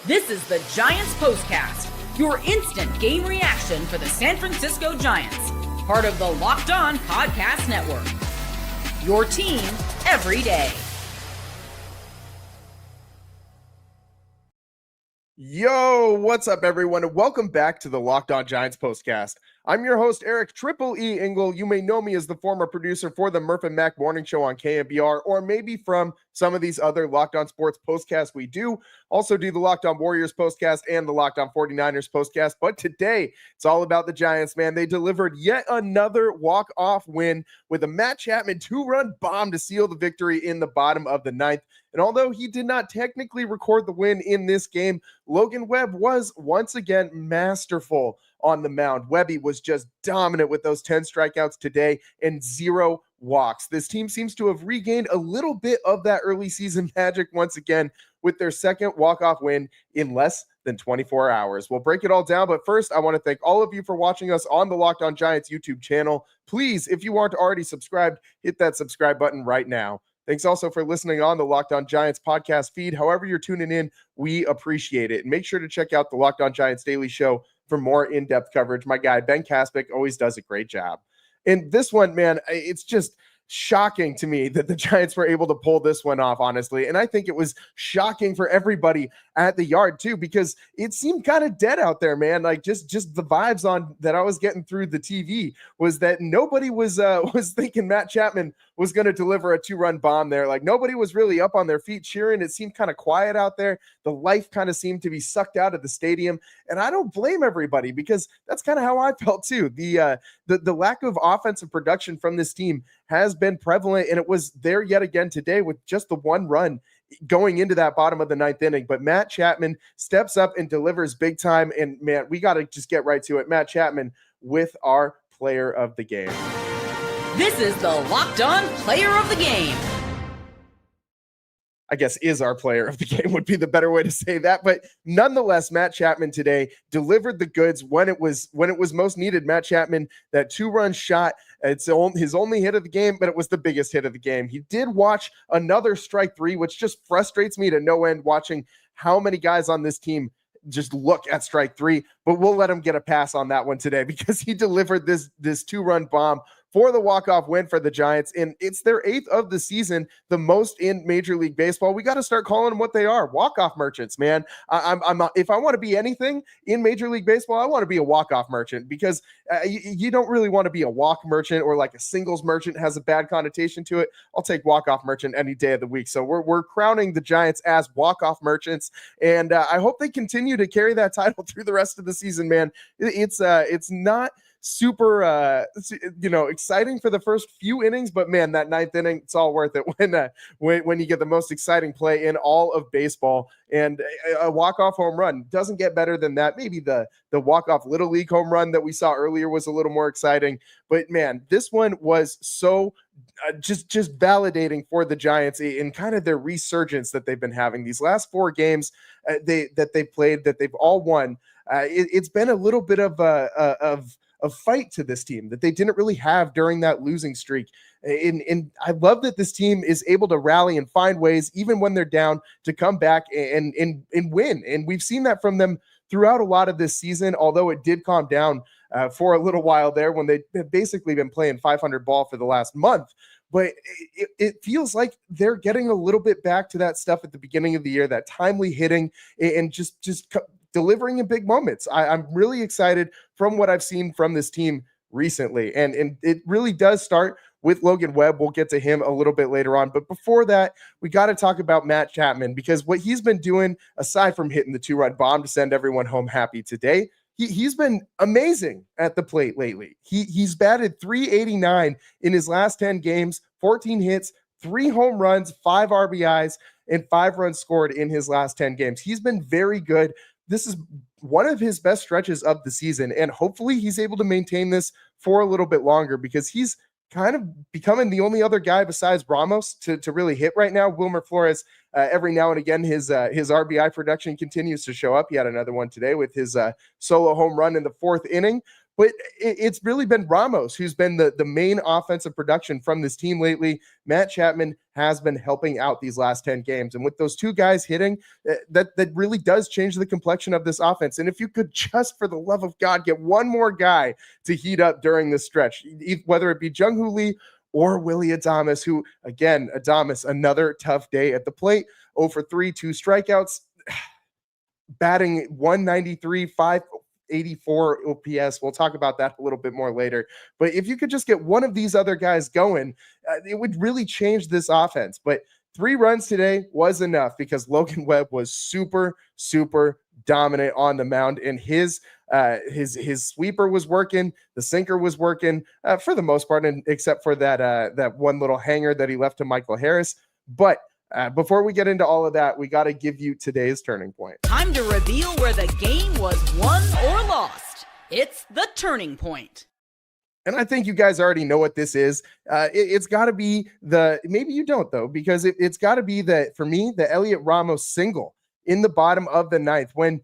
This is the Giants Postcast, your instant game reaction for the San Francisco Giants, part of the Locked On Podcast Network. Your team every day. Yo, what's up, everyone, and welcome back to the Locked On Giants Postcast. I'm your host, Eric Triple E Engel. You may know me as the former producer for the Murph and Mac Morning Show on KNBR, or maybe from some of these other Locked On Sports postcasts we do. Also do the Locked On Warriors postcast and the Locked On 49ers postcast. But today, it's all about the Giants, man. They delivered yet another walk-off win with a Matt Chapman two-run bomb to seal the victory in the bottom of the ninth. And although he did not technically record the win in this game, Logan Webb was once again masterful on the mound. Webby was just dominant with those 10 strikeouts today and 0 walks. This team seems to have regained a little bit of that early season magic once again with their second walk-off win in less than 24 hours. We'll break it all down, but first, I want to thank all of you for watching us on the Locked On Giants YouTube channel. Please, if you aren't already subscribed, hit that subscribe button right now. Thanks also for listening on the Locked On Giants podcast feed. However you're tuning in, we appreciate it. And make sure to check out the Locked On Giants Daily Show for more in-depth coverage. My guy, Ben Kaspick, always does a great job. And this one, man, it's just shocking to me that the Giants were able to pull this one off, honestly. And I think it was shocking for everybody at the yard too, because it seemed kind of dead out there, man. Like just the vibes on that I was getting through the TV was that nobody was thinking Matt Chapman was going to deliver a two-run bomb there. Like nobody was really up on their feet cheering. It seemed kind of quiet out there. The life kind of seemed to be sucked out of the stadium. And I don't blame everybody, because that's kind of how I felt too. The lack of offensive production from this team has been prevalent, and it was there yet again today with just the one run going into that bottom of the ninth inning. But Matt Chapman steps up and delivers big time. And man, we got to just get right to it. Matt Chapman with our player of the game. This is the Locked On Player of the Game. I guess is our player of the game would be the better way to say that. But nonetheless, Matt Chapman today delivered the goods when it was most needed. Matt Chapman, that two-run shot, it's his only hit of the game, but it was the biggest hit of the game. He did watch another strike three, which just frustrates me to no end, watching how many guys on this team just look at strike three, but we'll let him get a pass on that one today, because he delivered this two-run bomb for the walk-off win for the Giants, and it's their 8th of the season, the most in Major League Baseball. We got to start calling them what they are, walk-off merchants, man. I'm if I want to be anything in Major League Baseball, I want to be a walk-off merchant, because you don't really want to be a walk merchant, or like a singles merchant has a bad connotation to it. I'll take walk-off merchant any day of the week. So we're crowning the Giants as walk-off merchants, and I hope they continue to carry that title through the rest of the season, man. It's not super exciting for the first few innings, but man, that ninth inning, it's all worth it when you get the most exciting play in all of baseball. And a walk-off home run doesn't get better than that. Maybe the walk-off Little League home run that we saw earlier was a little more exciting, but man, this one was so just validating for the Giants in kind of their resurgence that they've been having these last 4 games that they've played, that they've all won. It's been a little bit of a fight to this team that they didn't really have during that losing streak. And I love that this team is able to rally and find ways, even when they're down, to come back and win. And we've seen that from them throughout a lot of this season, although it did calm down for a little while there when they have basically been playing 500 ball for the last month. But it feels like they're getting a little bit back to that stuff at the beginning of the year, that timely hitting and just delivering in big moments. I'm really excited from what I've seen from this team recently. And it really does start with Logan Webb. We'll get to him a little bit later on. But before that, we got to talk about Matt Chapman, because what he's been doing, aside from hitting the two-run bomb to send everyone home happy today, he's been amazing at the plate lately. He's batted .389 in his last 10 games, 14 hits, 3 home runs, 5 RBIs, and 5 runs scored in his last 10 games. He's been very good. This is one of his best stretches of the season, and hopefully he's able to maintain this for a little bit longer, because he's kind of becoming the only other guy besides Ramos to really hit right now. Wilmer Flores, every now and again, his RBI production continues to show up. He had another one today with his solo home run in the 4th inning. but it's really been Ramos who's been the main offensive production from this team lately. Matt Chapman has been helping out these last 10 games. And with those two guys hitting, that really does change the complexion of this offense. And if you could just, for the love of God, get one more guy to heat up during this stretch, whether it be Jung-Hoo Lee or Willy Adames, who, again, Adames, another tough day at the plate, 0 for 3, 2 strikeouts, batting 193, 584 OPS. We'll talk about that a little bit more later. But if you could just get one of these other guys going, it would really change this offense. But 3 runs today was enough because Logan Webb was super, super dominant on the mound, and his sweeper was working, the sinker was working for the most part, and except for that one little hanger that he left to Michael Harris. But before we get into all of that, we got to give you today's turning point. Time to reveal where the game was won or lost. It's the turning point. And I think you guys already know what this is. It's got to be maybe you don't though, because it's got to be for me, the Elliot Ramos single in the bottom of the 9th when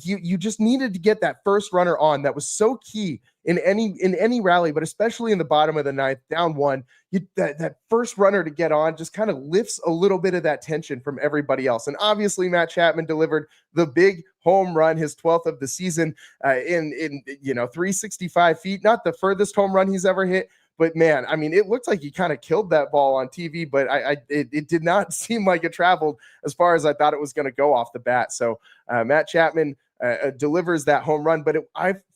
you just needed to get that first runner on. That was so key in any rally, but especially in the bottom of the 9th, down 1. That first runner to get on just kind of lifts a little bit of that tension from everybody else. And obviously, Matt Chapman delivered the big home run, his 12th of the season, in 365 feet. Not the furthest home run he's ever hit. But man, I mean, it looked like he kind of killed that ball on TV, but it did not seem like it traveled as far as I thought it was going to go off the bat. So Matt Chapman delivers that home run. But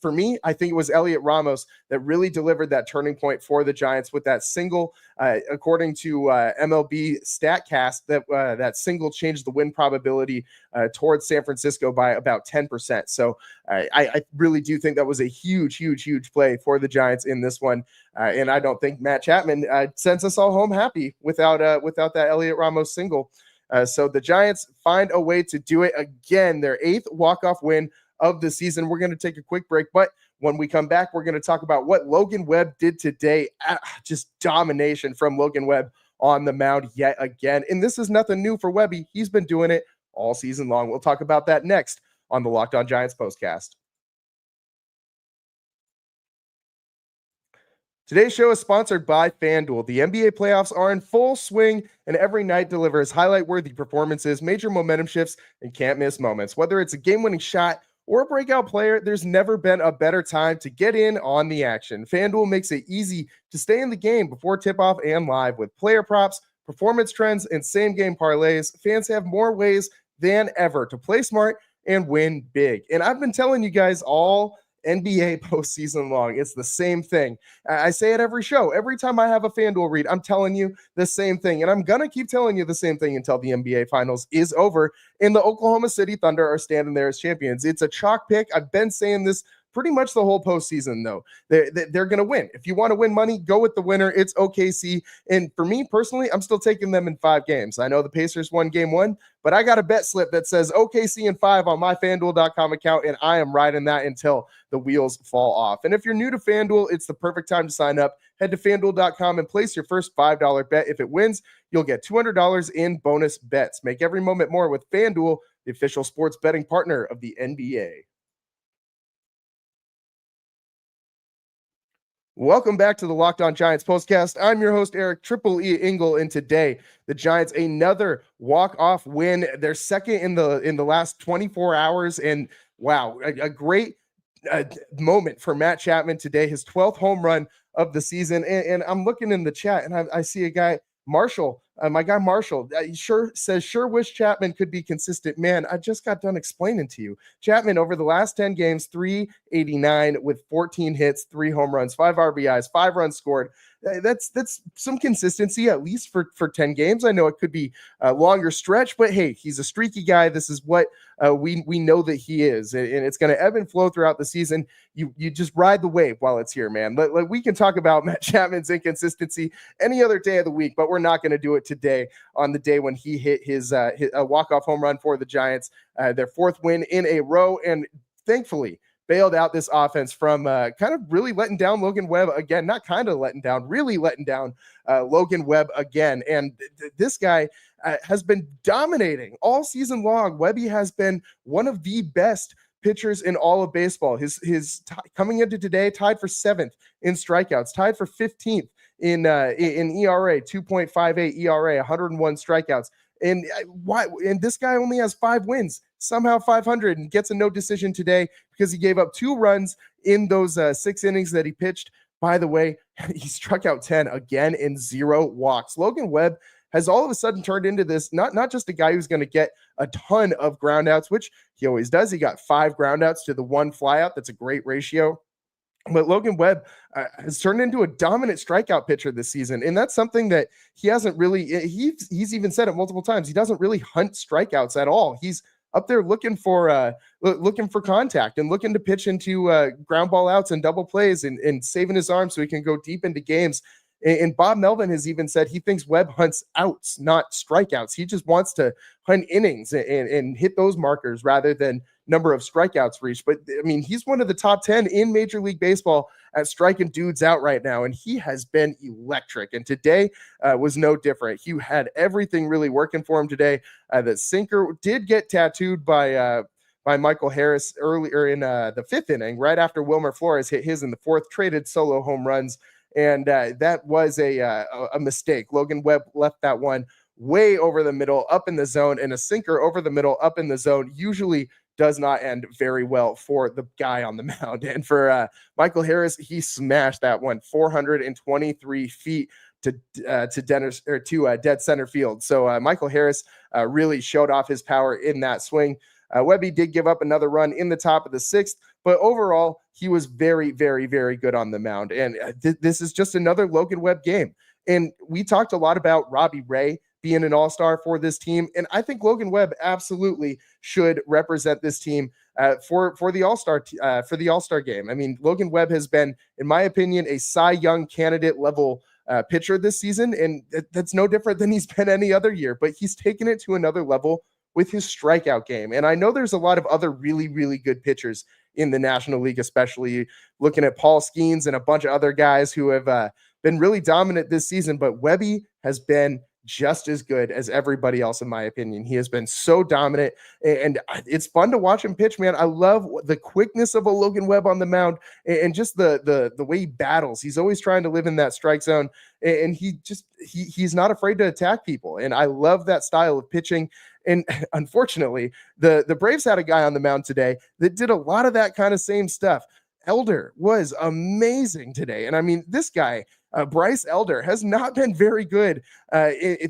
for me, I think it was Elliot Ramos that really delivered that turning point for the Giants with that single. According to MLB StatCast, that single changed the win probability towards San Francisco by about 10%. So I really do think that was a huge, huge, huge play for the Giants in this one. And I don't think Matt Chapman sends us all home happy without that Elliot Ramos single. So the Giants find a way to do it again, their 8th walk-off win of the season. We're going to take a quick break, but when we come back, we're going to talk about what Logan Webb did today. Just domination from Logan Webb on the mound yet again. And this is nothing new for Webby. He's been doing it all season long. We'll talk about that next on the Locked On Giants Postcast. Today's show is sponsored by FanDuel. The NBA playoffs are in full swing, and every night delivers highlight-worthy performances, major momentum shifts, and can't-miss moments. Whether it's a game-winning shot or a breakout player, there's never been a better time to get in on the action. FanDuel makes it easy to stay in the game before tip-off and live. With player props, performance trends, and same-game parlays, fans have more ways than ever to play smart and win big. And I've been telling you guys all NBA postseason long. It's the same thing. I say it every show. Every time I have a FanDuel read, I'm telling you the same thing. And I'm going to keep telling you the same thing until the NBA Finals is over and the Oklahoma City Thunder are standing there as champions. It's a chalk pick. I've been saying this pretty much the whole postseason, though. They're going to win. If you want to win money, go with the winner. It's OKC. And for me personally, I'm still taking them in 5 games. I know the Pacers won game 1, but I got a bet slip that says OKC in 5 on my FanDuel.com account, and I am riding that until the wheels fall off. And if you're new to FanDuel, it's the perfect time to sign up. Head to FanDuel.com and place your first $5 bet. If it wins, you'll get $200 in bonus bets. Make every moment more with FanDuel, the official sports betting partner of the NBA. Welcome back to the Locked On Giants Postcast. I'm your host, Eric Triple E Engel, and today the Giants another walk-off win. Their second in the last 24 hours, and wow, a great moment for Matt Chapman today. His 12th home run of the season, and I'm looking in the chat, and I see a guy, Marshall. My guy Marshall, he sure wish Chapman could be consistent. Man, I just got done explaining to you. Chapman over the last 10 games, 389 with 14 hits, 3 home runs, 5 RBIs, 5 runs scored. That's some consistency, at least for 10 games. I know it could be a longer stretch, but hey, he's a streaky guy. This is what we know that he is, and it's going to ebb and flow throughout the season. You just ride the wave while it's here, man. Like we can talk about Matt Chapman's inconsistency any other day of the week, but we're not going to do it today on the day when he hit his walk-off home run for the Giants, their 4th win in a row, and thankfully bailed out this offense from kind of really letting down Logan Webb again. Not kind of letting down, really letting down Logan Webb again. And this guy has been dominating all season long. Webby has been one of the best pitchers in all of baseball. Coming into today, tied for 7th in strikeouts, tied for 15th in ERA, 2.58 ERA, 101 strikeouts. And why? And this guy only has 5 wins, somehow 500, and gets a no decision today because he gave up 2 runs in those 6 innings that he pitched. By the way, he struck out 10 again in 0 walks. Logan Webb has all of a sudden turned into this, not just a guy who's going to get a ton of groundouts, which he always does. He got 5 groundouts to the 1 flyout. That's a great ratio. But Logan Webb has turned into a dominant strikeout pitcher this season. And that's something that he hasn't really, he's even said it multiple times. He doesn't really hunt strikeouts at all. He's up there looking for contact and looking to pitch into ground ball outs and double plays and saving his arm so he can go deep into games. And Bob Melvin has even said he thinks Webb hunts outs, not strikeouts. He just wants to hunt innings and hit those markers rather than number of strikeouts reached. But I mean, he's one of the top 10 in Major League Baseball at striking dudes out right now, and he has been electric. And today was no different. He had everything really working for him today. The sinker did get tattooed by Michael Harris earlier in the 5th inning, right after Wilmer Flores hit his in the 4th, traded solo home runs. And that was a mistake. Logan Webb left that one way over the middle, up in the zone, and a sinker over the middle, up in the zone usually does not end very well for the guy on the mound. And for Michael Harris, he smashed that one 423 feet to dead center field. So Michael Harris really showed off his power in that swing. Webby did give up another run in the top of the 6th, but overall, he was very, very, very good on the mound. And this is just another Logan Webb game. And we talked a lot about Robbie Ray being an all-star for this team. And I think Logan Webb absolutely should represent this team for the all-star game. I mean, Logan Webb has been, in my opinion, a Cy Young candidate level pitcher this season. And that's no different than he's been any other year, but he's taken it to another level with his strikeout game. And I know there's a lot of other really, really good pitchers in the National League, especially looking at Paul Skeens and a bunch of other guys who have been really dominant this season, but Webby has been just as good as everybody else, in my opinion. He has been so dominant, and it's fun to watch him pitch, man. I love the quickness of a Logan Webb on the mound and just the way he battles. He's always trying to live in that strike zone, and he's not afraid to attack people. And I love that style of pitching. And unfortunately, the Braves had a guy on the mound today that did a lot of that kind of same stuff. Elder was amazing today. And I mean, this guy, Bryce Elder, has not been very good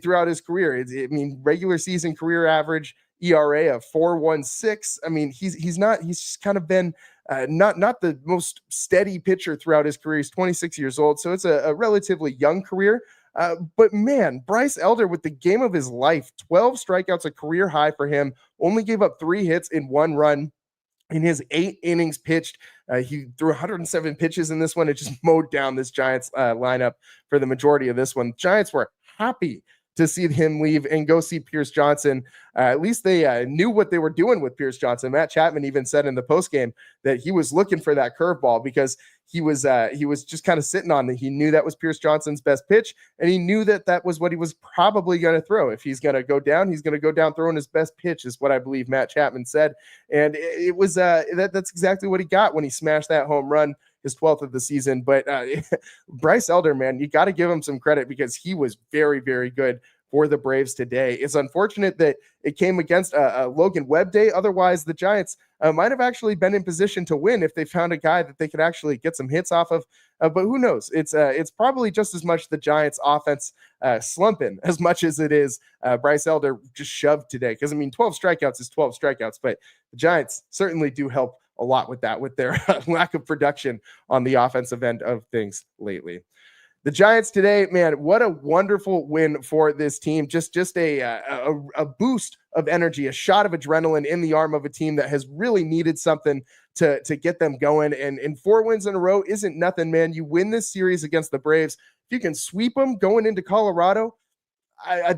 throughout his career. I mean, regular season career average ERA of 4.16. I mean, he's just kind of been not the most steady pitcher throughout his career. He's 26 years old, so it's a relatively young career. But man, Bryce Elder with the game of his life, 12 strikeouts, a career high for him, only gave up 3 hits in 1 run in his 8 innings pitched. He threw 107 pitches in this one. It just mowed down this Giants lineup for the majority of this one. Giants were happy to see him leave and go see Pierce Johnson. At least they knew what they were doing with Pierce Johnson. Matt Chapman even said in the postgame that he was looking for that curveball because he was just kind of sitting on it. He knew that was Pierce Johnson's best pitch, and he knew that was what he was probably going to throw. If he's going to go down, he's going to go down throwing his best pitch, is what I believe Matt Chapman said. And it was that's exactly what he got when he smashed that home run, his 12th of the season. But Bryce Elder, man, you got to give him some credit because he was very, very good for the Braves today. It's unfortunate that it came against a Logan Webb day. Otherwise, the Giants might have actually been in position to win if they found a guy that they could actually get some hits off of. But who knows? It's probably just as much the Giants' offense slumping as much as it is Bryce Elder just shoved today. Because, I mean, 12 strikeouts is 12 strikeouts, but the Giants certainly do help a lot with that, with their lack of production on the offensive end of things lately. The Giants today, man, what a wonderful win for this team. Just a boost of energy, a shot of adrenaline in the arm of a team that has really needed something to get them going. And 4 wins in a row isn't nothing, man. You win this series against the Braves. If you can sweep them going into Colorado,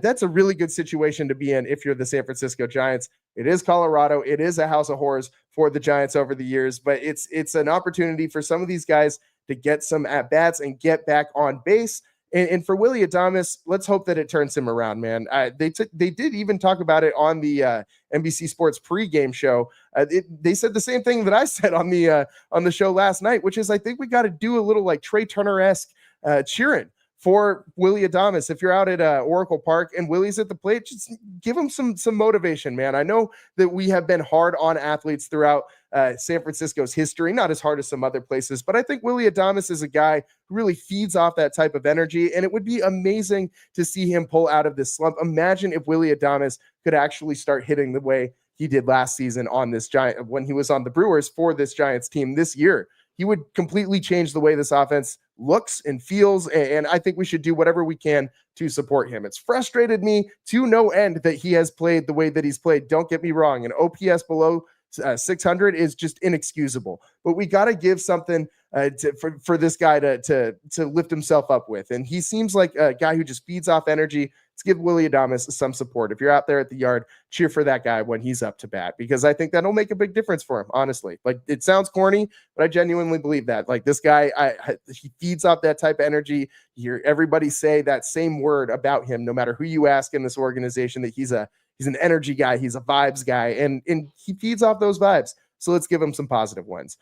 that's a really good situation to be in if you're the San Francisco Giants. It is Colorado. It is a house of horrors for the Giants over the years, but it's an opportunity for some of these guys to get some at-bats and get back on base. And for Willy Adames, let's hope that it turns him around, man. They did even talk about it on the NBC Sports pregame show. They said the same thing that I said on the show last night, which is I think we got to do a little like Trey Turner-esque cheering for Willy Adames. If you're out at Oracle Park and Willy's at the plate, just give him some motivation, man. I know that we have been hard on athletes throughout San Francisco's history, not as hard as some other places, but I think Willy Adames is a guy who really feeds off that type of energy, and it would be amazing to see him pull out of this slump. Imagine if Willy Adames could actually start hitting the way he did last season on this Giant when he was on the Brewers for this Giants team this year. He would completely change the way this offense looks and feels, and I think we should do whatever we can to support him. It's frustrated me to no end that he has played the way that he's played. Don't get me wrong. An OPS below 600 is just inexcusable, but we got to give something for this guy to lift himself up with. And he seems like a guy who just feeds off energy. Let's give Willy Adames some support. If you're out there at the yard, cheer for that guy when he's up to bat, because I think that'll make a big difference for him. Honestly, like, it sounds corny, but I genuinely believe that. Like, this guy, he feeds off that type of energy. You hear everybody say that same word about him, no matter who you ask in this organization, that he's an energy guy. He's a vibes guy, and he feeds off those vibes. So let's give him some positive ones.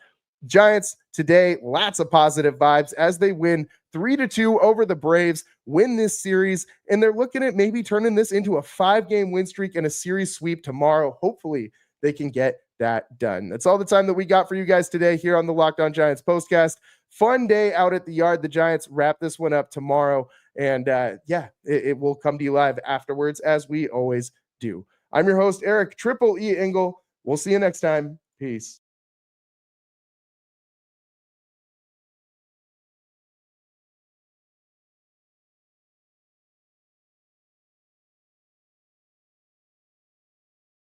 Giants today, lots of positive vibes as they win 3-2 over the Braves, win this series, and they're looking at maybe turning this into a 5-game win streak and a series sweep tomorrow. Hopefully they can get that done. That's all the time that we got for you guys today here on the Locked On Giants Postcast. Fun day out at the yard. The Giants wrap this one up tomorrow, and it will come to you live afterwards, as we always do. I'm your host, Eric Triple E Engel. We'll see you next time. Peace.